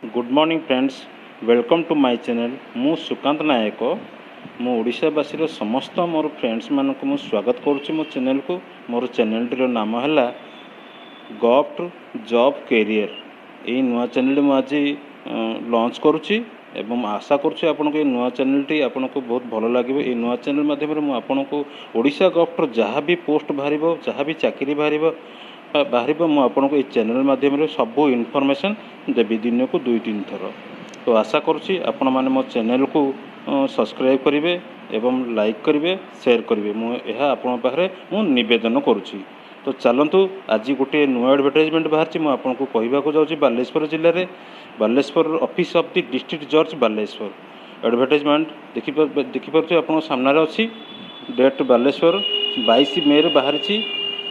Good morning friends, welcome to my channel. मु सुकांत नायक मु ओडिशावासी समस्त मोर फ्रेंड्स मानक मु स्वागत करुच्ची मो चैनल को। मोर चैनल टीर नाम है गॉफ्ट जॉब कैरियर। यही नुआ चैनल मु आज लॉन्च करुच्ची एवं आशा करुच्ची आपन को नुआ चैनल टी आपन को बहुत भल लगे। ये नुआ चैनल माध्यम मु आपन को ओडिशा गॉफ्ट जहाँ भी पोस्ट बाहर जहाँ भी चाकरी बाहर मु आपन को चैनल माध्यम सबू इनफॉरमेशन देवी दिन को 2-3 थर। तो आशा करुच्ची आपण मैंने मो चैनल को सब्सक्राइब करेंगे एवं लाइक करेंगे, शेयर करेंगे। मुझे आपण पाखे मु निवेदन करुच्ची। तो चलतु आज गोटे नुआ एडवर्टाइजमेंट बाहर मुझे कहवाक जाऊँगी बालेश्वर जिले में Baleshwar office of the district जज बालेश्वर। एडवर्टाइजमेंट देखिपुर आप सामने अच्छी डेट बालेश्वर 22 मे बाहर।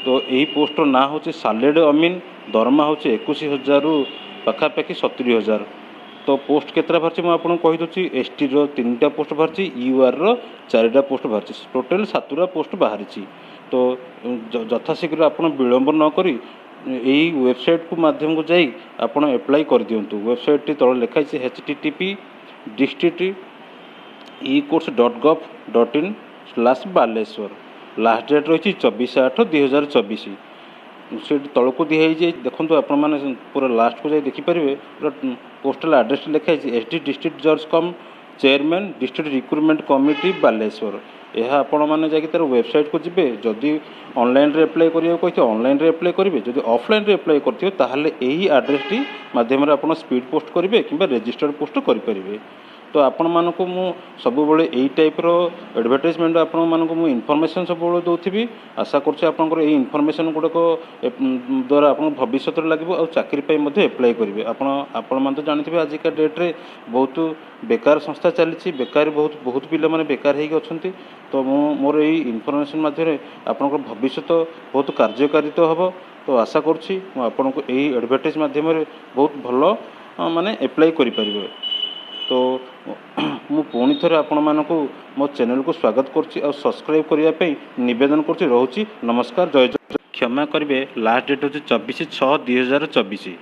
तो यही पोस्टर ना हूँ सालेड अमीन, दरमा हूँ 21,000 पाखापाखि 70,000। तो पोस्ट केतरा बाहर मुझे कहीदे एसटी रो 3टा पोस्ट बाहर, यूआर रो 4टा पोस्ट बाहर, टोटाल 7टा पोस्ट बाहर। तो यथाशीघ्र आप विलंब नक यही वेबसाइट को माध्यम को जाई आप एप्लाई कर दिंतु। वेबसाइट तल लिखाई http district-ecourse.gov.in/बालेश्वर। लास्ट डेट रही 24/8/2024। से तल को दिखाई देखो आपण मैंने पूरा लास्ट को जाए देखिपारे पूरा पोस्टाल आड्रेस लिखाई एसडी डिस्ट्रिक्ट जज cum chairman district recruitment committee Baleswar. यह आपण मैंने जाकि तार वेबसाइट को जिबे जदि ऑनलाइन रे अप्लाई करियो कहते ऑनलाइन रे अप्लाई करेंगे, जदि ऑफलाइन रे अप्लाई करथियो ताहले एही एड्रेस टी माध्यम आपण स्पीड पोस्ट करेंगे किंबा रजिस्टर्ड पोस्ट करें। तो आपण मानक मु सब यही टाइप रो एडवर्टाइजमेंट आपण मानक मु इनफॉरमेशन सब दौथि। आशा करछे आपनकर एही इनफॉरमेशन गुडक द्वारा आपण भविष्य लगे और चाकरी पाई एप्लाई करेंगे। आपण मान तो जानते आजिका डेट रे बहुत बेकार संस्था चली, बेकार बहुत पिला माने बेकार होगी अच्छा। तो मोर यही इनफॉरमेशन माध्यम आपनकर भविष्य बहुत कार्यकारिता हम। तो आशा करुच्ची आपन को यही एडवर्टाइज माध्यम बहुत भल माने एप्लाई करें। तो मु पुणी थे आपण मानक मो चैनल को स्वागत करुच्ची और सब्सक्राइब करने निवेदन करुच्ची। रोची नमस्कार, जय जय। क्षमा करेंगे, लास्ट डेट हूँ 24/6/2024।